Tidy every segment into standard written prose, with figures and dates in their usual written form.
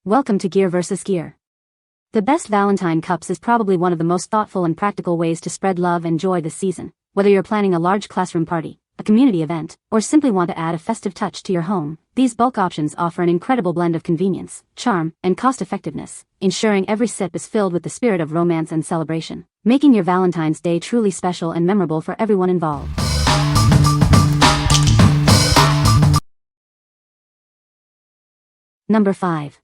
Welcome to Gear vs. Gear. The best Valentine Cups is probably one of the most thoughtful and practical ways to spread love and joy this season. Whether you're planning a large classroom party, a community event, or simply want to add a festive touch to your home, these bulk options offer an incredible blend of convenience, charm, and cost-effectiveness, ensuring every sip is filled with the spirit of romance and celebration, making your Valentine's Day truly special and memorable for everyone involved. Number 5.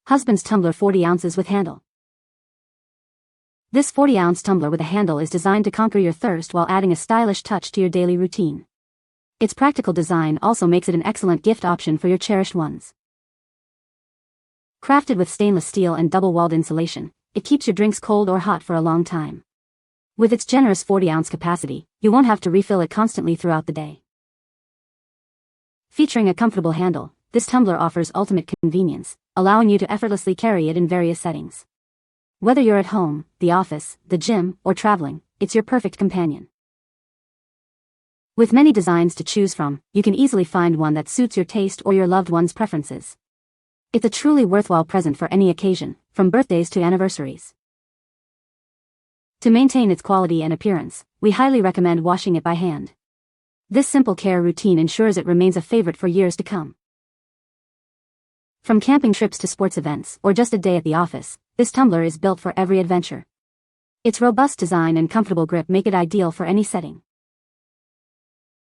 Husband's Tumbler 40 ounces with handle. This 40-ounce tumbler with a handle is designed to conquer your thirst while adding a stylish touch to your daily routine. Its practical design also makes it an excellent gift option for your cherished ones. Crafted with stainless steel and double-walled insulation, it keeps your drinks cold or hot for a long time. With its generous 40-ounce capacity, you won't have to refill it constantly throughout the day. Featuring a comfortable handle, this tumbler offers ultimate convenience, allowing you to effortlessly carry it in various settings. Whether you're at home, the office, the gym, or traveling, it's your perfect companion. With many designs to choose from, you can easily find one that suits your taste or your loved one's preferences. It's a truly worthwhile present for any occasion, from birthdays to anniversaries. To maintain its quality and appearance, we highly recommend washing it by hand. This simple care routine ensures it remains a favorite for years to come. From camping trips to sports events or just a day at the office, this tumbler is built for every adventure. Its robust design and comfortable grip make it ideal for any setting.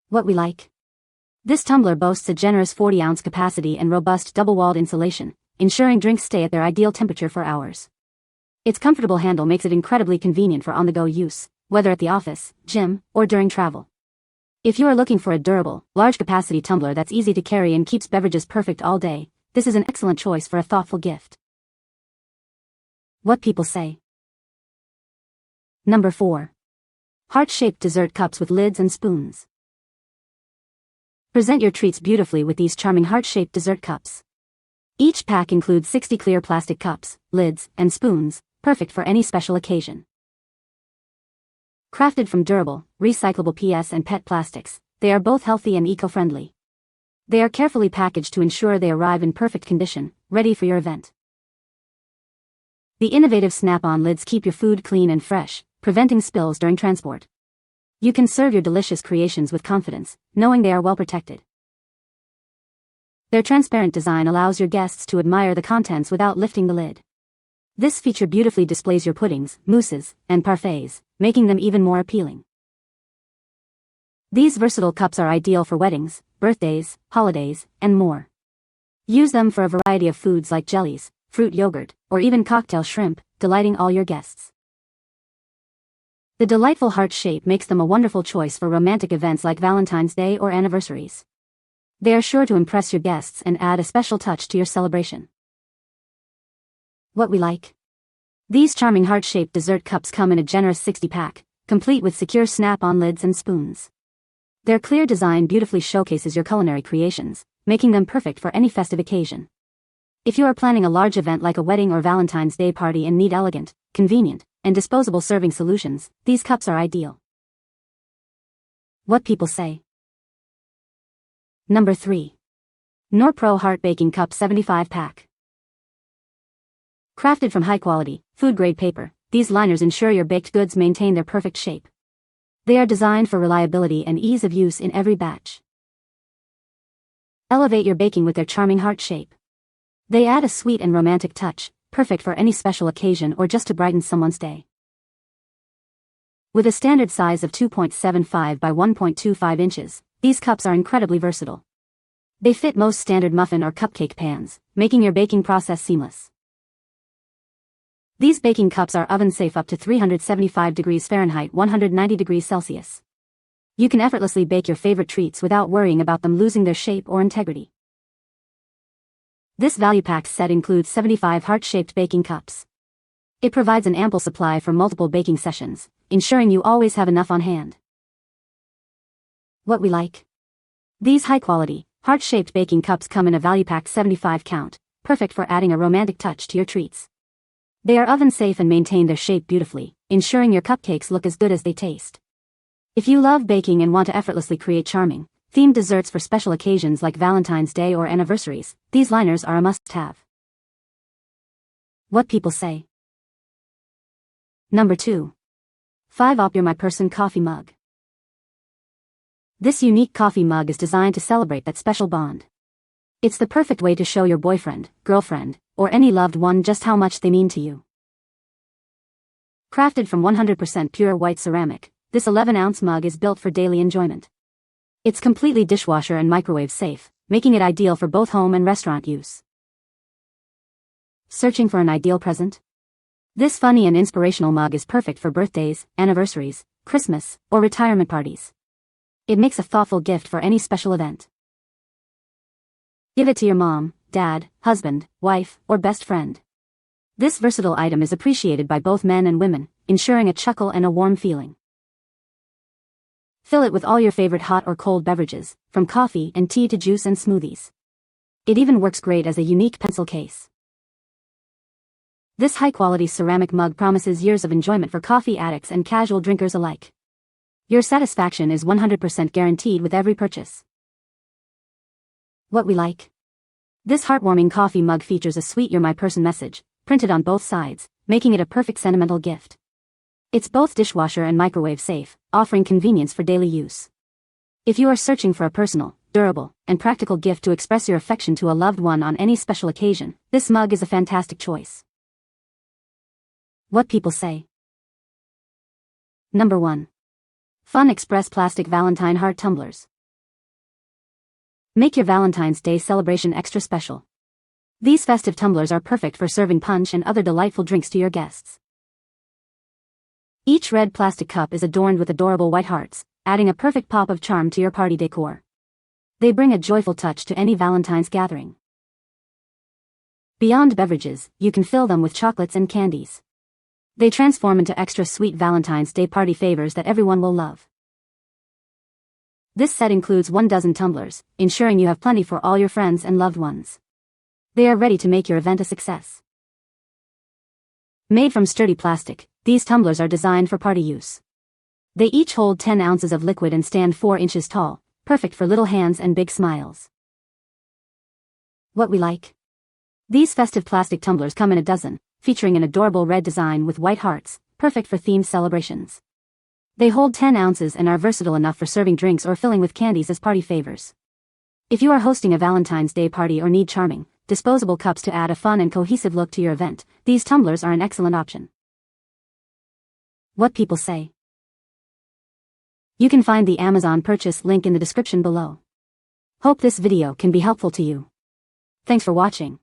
What we like? This tumbler boasts a generous 40-ounce capacity and robust double-walled insulation, ensuring drinks stay at their ideal temperature for hours. Its comfortable handle makes it incredibly convenient for on-the-go use, whether at the office, gym, or during travel. If you are looking for a durable, large-capacity tumbler that's easy to carry and keeps beverages perfect all day, this is an excellent choice for a thoughtful gift. What people say. Number 4. Heart-shaped dessert cups with lids and spoons. Present your treats beautifully with these charming heart-shaped dessert cups. Each pack includes 60 clear plastic cups, lids, and spoons, perfect for any special occasion. Crafted from durable, recyclable PS and PET plastics, they are both healthy and eco-friendly. They are carefully packaged to ensure they arrive in perfect condition, ready for your event. The innovative snap-on lids keep your food clean and fresh, preventing spills during transport. You can serve your delicious creations with confidence, knowing they are well protected. Their transparent design allows your guests to admire the contents without lifting the lid. This feature beautifully displays your puddings, mousses, and parfaits, making them even more appealing. These versatile cups are ideal for weddings, birthdays, holidays, and more. Use them for a variety of foods like jellies, fruit yogurt, or even cocktail shrimp, delighting all your guests. The delightful heart shape makes them a wonderful choice for romantic events like Valentine's Day or anniversaries. They are sure to impress your guests and add a special touch to your celebration. What we like? These charming heart-shaped dessert cups come in a generous 60-pack, complete with secure snap-on lids and spoons. Their clear design beautifully showcases your culinary creations, making them perfect for any festive occasion. If you are planning a large event like a wedding or Valentine's Day party and need elegant, convenient, and disposable serving solutions, these cups are ideal. What people say. Number 3. Norpro Heart Baking Cup 75-pack. Crafted from high-quality, food-grade paper, these liners ensure your baked goods maintain their perfect shape. They are designed for reliability and ease of use in every batch. Elevate your baking with their charming heart shape. They add a sweet and romantic touch, perfect for any special occasion or just to brighten someone's day. With a standard size of 2.75 by 1.25 inches, these cups are incredibly versatile. They fit most standard muffin or cupcake pans, making your baking process seamless. These baking cups are oven-safe up to 375 degrees Fahrenheit 190 degrees Celsius. You can effortlessly bake your favorite treats without worrying about them losing their shape or integrity. This value pack set includes 75 heart-shaped baking cups. It provides an ample supply for multiple baking sessions, ensuring you always have enough on hand. What we like? These high-quality, heart-shaped baking cups come in a value pack 75 count, perfect for adding a romantic touch to your treats. They are oven-safe and maintain their shape beautifully, ensuring your cupcakes look as good as they taste. If you love baking and want to effortlessly create charming, themed desserts for special occasions like Valentine's Day or anniversaries, these liners are a must-have. What people say. Number 2. 5 You're My Person Coffee Mug. This unique coffee mug is designed to celebrate that special bond. It's the perfect way to show your boyfriend, girlfriend, or any loved one just how much they mean to you. Crafted from 100% pure white ceramic, this 11-ounce mug is built for daily enjoyment. It's completely dishwasher and microwave safe, making it ideal for both home and restaurant use. Searching for an ideal present? This funny and inspirational mug is perfect for birthdays, anniversaries, Christmas, or retirement parties. It makes a thoughtful gift for any special event. Give it to your mom, dad, husband, wife, or best friend. This versatile item is appreciated by both men and women, ensuring a chuckle and a warm feeling. Fill it with all your favorite hot or cold beverages, from coffee and tea to juice and smoothies. It even works great as a unique pencil case. This high-quality ceramic mug promises years of enjoyment for coffee addicts and casual drinkers alike. Your satisfaction is 100% guaranteed with every purchase. What we like. This heartwarming coffee mug features a sweet "You're My Person" message, printed on both sides, making it a perfect sentimental gift. It's both dishwasher and microwave safe, offering convenience for daily use. If you are searching for a personal, durable, and practical gift to express your affection to a loved one on any special occasion, this mug is a fantastic choice. What people say. Number 1. Fun Express Plastic Valentine Heart Tumblers. Make your Valentine's Day celebration extra special. These festive tumblers are perfect for serving punch and other delightful drinks to your guests. Each red plastic cup is adorned with adorable white hearts, adding a perfect pop of charm to your party decor. They bring a joyful touch to any Valentine's gathering. Beyond beverages, you can fill them with chocolates and candies. They transform into extra sweet Valentine's Day party favors that everyone will love. This set includes 12 tumblers, ensuring you have plenty for all your friends and loved ones. They are ready to make your event a success. Made from sturdy plastic, these tumblers are designed for party use. They each hold 10 ounces of liquid and stand 4 inches tall, perfect for little hands and big smiles. What we like. These festive plastic tumblers come in a dozen, featuring an adorable red design with white hearts, perfect for themed celebrations. They hold 10 ounces and are versatile enough for serving drinks or filling with candies as party favors. If you are hosting a Valentine's Day party or need charming, disposable cups to add a fun and cohesive look to your event, these tumblers are an excellent option. What people say. You can find the Amazon purchase link in the description below. Hope this video can be helpful to you. Thanks for watching.